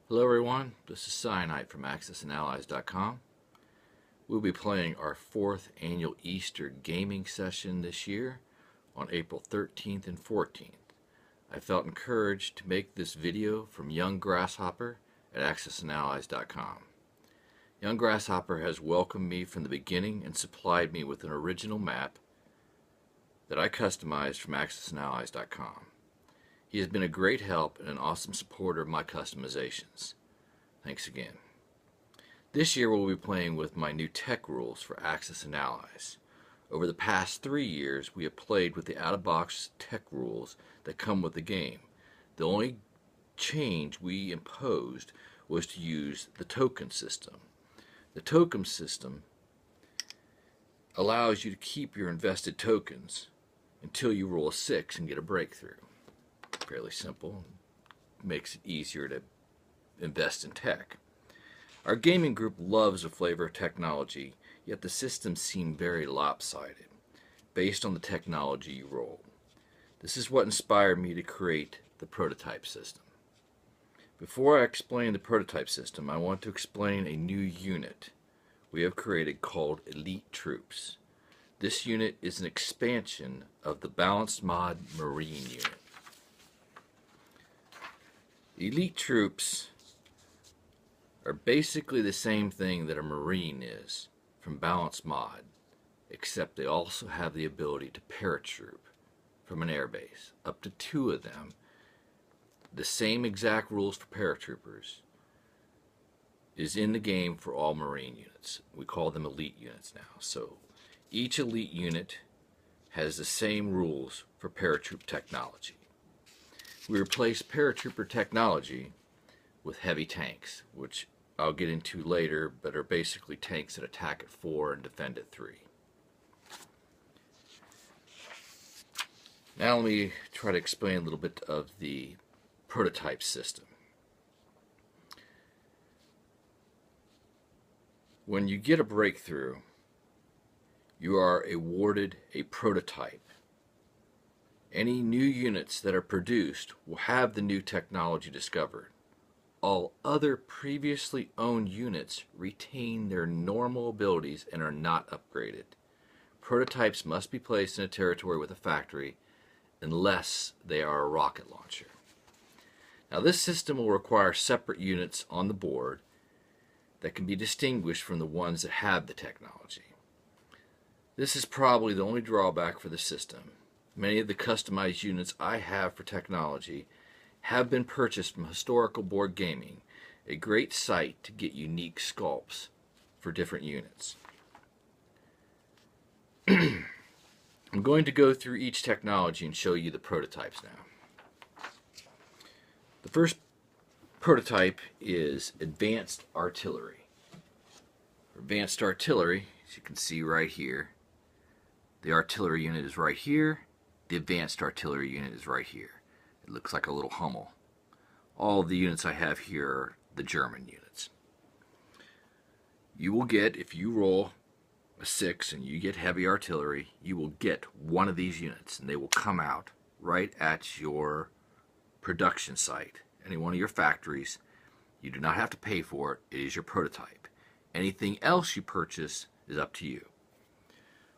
Hello everyone, this is Cyanide from AccessandAllies.com. We'll be playing our 4th annual Easter gaming session this year on April 13th and 14th. I felt encouraged to make this video from Young Grasshopper at AccessandAllies.com. Young Grasshopper has welcomed me from the beginning and supplied me with an original map that I customized from AccessandAllies.com. He has been a great help and an awesome supporter of my customizations. Thanks again. This year we'll be playing with my new tech rules for Axis and Allies. Over the past 3 years we have played with the out-of-box tech rules that come with the game. The only change we imposed was to use the token system. The token system allows you to keep your invested tokens until you roll a 6 and get a breakthrough. Fairly simple, makes it easier to invest in tech. Our gaming group loves a flavor of technology, yet the systems seem very lopsided, based on the technology you roll. This is what inspired me to create the prototype system. Before I explain the prototype system, I want to explain a new unit we have created called Elite Troops. This unit is an expansion of the Balanced Mod Marine unit. Elite Troops are basically the same thing that a Marine is from Balanced Mod, except they also have the ability to paratroop from an airbase, up to 2 of them. The same exact rules for paratroopers is in the game for all Marine units. We call them Elite units now. So each Elite unit has the same rules for paratroop technology. We replaced paratrooper technology with heavy tanks, which I'll get into later, but are basically tanks that attack at 4 and defend at 3. Now let me try to explain a little bit of the prototype system. When you get a breakthrough, you are awarded a prototype. Any new units that are produced will have the new technology discovered. All other previously owned units retain their normal abilities and are not upgraded. Prototypes must be placed in a territory with a factory unless they are a rocket launcher. Now this system will require separate units on the board that can be distinguished from the ones that have the technology. This is probably the only drawback for the system. Many of the customized units I have for technology have been purchased from Historical Board Gaming, a great site to get unique sculpts for different units. I'm going to go through each technology and show you the prototypes now. The first prototype is Advanced Artillery. Advanced Artillery, as you can see right here, the artillery unit is right here. The Advanced Artillery unit is right here. It looks like a little Hummel. All of the units I have here are the German units. You will get, if you roll a 6 and you get heavy artillery, you will get one of these units, and they will come out right at your production site, any one of your factories. You do not have to pay for it. It is your prototype. Anything else you purchase is up to you.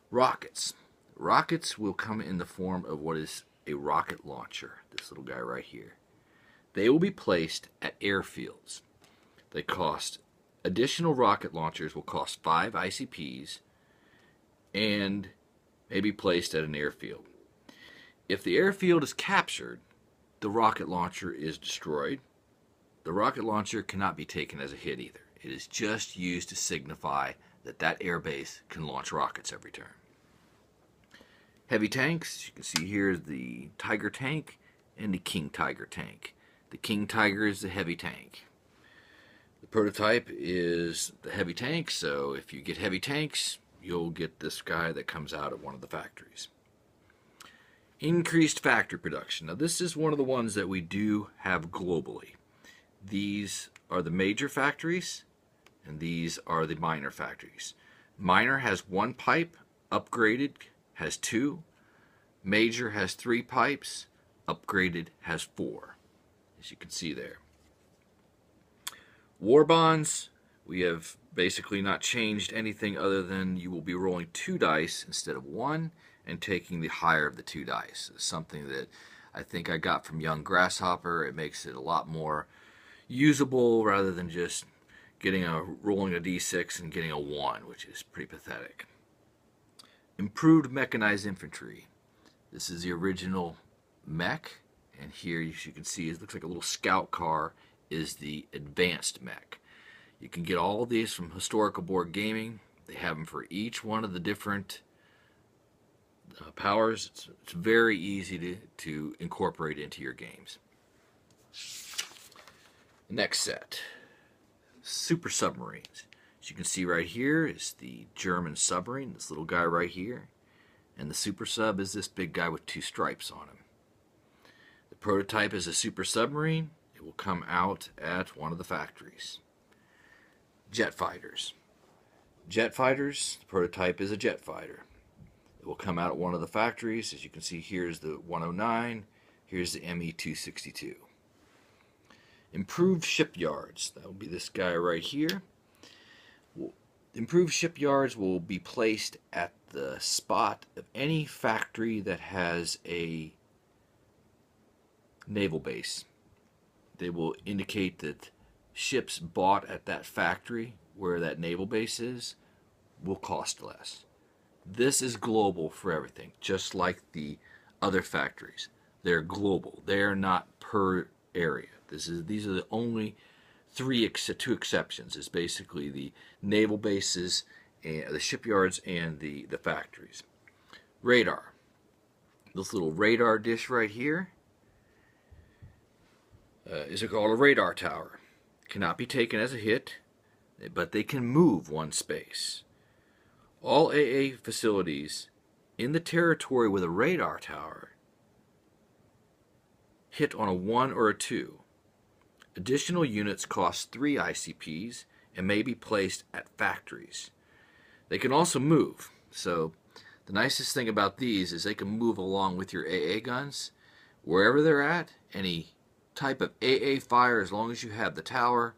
Rockets. Rockets will come in the form of what is a rocket launcher, this little guy right here. They will be placed at airfields. They cost, additional rocket launchers will cost 5 ICPs and may be placed at an airfield. If the airfield is captured, the rocket launcher is destroyed. The rocket launcher cannot be taken as a hit either. It is just used to signify that that airbase can launch rockets every turn. Heavy tanks, you can see here is the Tiger tank and the King Tiger tank. The King Tiger is the heavy tank. The prototype is the heavy tank, so if you get heavy tanks, you'll get this guy that comes out of one of the factories. Increased factory production. Now this is one of the ones that we do have globally. These are the major factories, and these are the minor factories. Minor has 1 pipe, upgraded has 2, major has 3 pipes, upgraded has 4, as you can see there. War bonds, we have basically not changed anything other than you will be rolling 2 dice instead of 1 and taking the higher of the 2 dice. It's something that I think I got from Young Grasshopper. It makes it a lot more usable rather than just rolling a d6 and getting a 1, which is pretty pathetic. Improved mechanized infantry. This is the original mech, and here as you can see it looks like a little scout car is the advanced mech. You can get all of these from Historical Board Gaming. They have them for each one of the different powers. It's very easy to incorporate into your games. Next set, Super Submarines. As you can see right here is the German submarine, this little guy right here. And the Super Sub is this big guy with 2 stripes on him. The prototype is a Super Submarine. It will come out at one of the factories. Jet Fighters. Jet Fighters, the prototype is a jet fighter. It will come out at one of the factories. As you can see, here's the 109, here's the ME-262. Improved shipyards, that will be this guy right here. Improved shipyards will be placed at the spot of any factory that has a naval base. They will indicate that ships bought at that factory where that naval base is will cost less. This is global for everything, just like the other factories. They're global. They're not per area. These are the only two exceptions. Is basically the naval bases, and the shipyards, and the factories. Radar. This little radar dish right here is called a radar tower. Cannot be taken as a hit, but they can move 1 space. All AA facilities in the territory with a radar tower hit on a 1 or a 2. Additional units cost 3 ICPs and may be placed at factories. They can also move, so the nicest thing about these is they can move along with your AA guns. Wherever they're at, any type of AA fire, as long as you have the tower,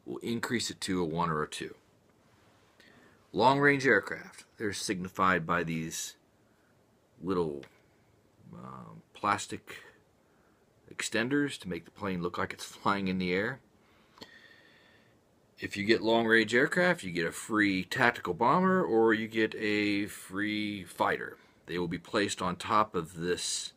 will increase it to a 1 or a 2. Long-range aircraft. They're signified by these little plastic extenders to make the plane look like it's flying in the air. If you get long-range aircraft, you get a free tactical bomber or you get a free fighter. They will be placed on top of this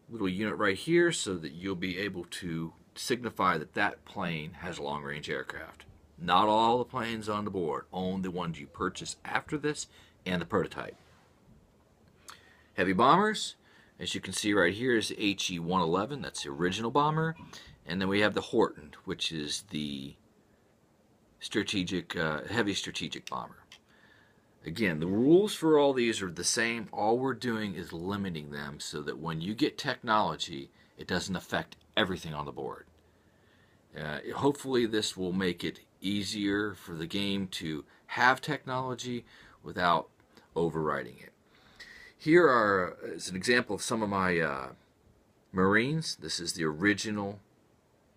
little unit right here so that you'll be able to signify that that plane has long-range aircraft. Not all the planes on the board, only the ones you purchase after this and the prototype. Heavy bombers, as you can see right here, is the HE-111. That's the original bomber. And then we have the Horton, which is the heavy strategic bomber. Again, the rules for all these are the same. All we're doing is limiting them so that when you get technology, it doesn't affect everything on the board. Hopefully this will make it easier for the game to have technology without overriding it. Here is an example of some of my Marines. This is the original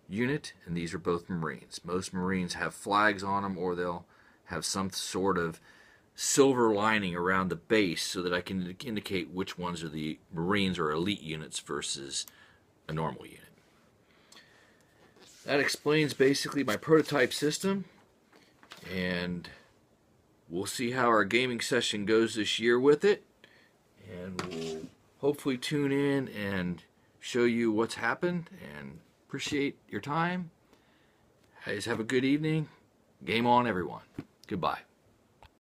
unit, and these are both Marines. Most Marines have flags on them, or they'll have some sort of silver lining around the base so that I can indicate which ones are the Marines or elite units versus a normal unit. That explains basically my prototype system, and we'll see how our gaming session goes this year with it, and we'll hopefully tune in and show you what's happened, and appreciate your time. Guys, have a good evening. Game on, everyone. Goodbye.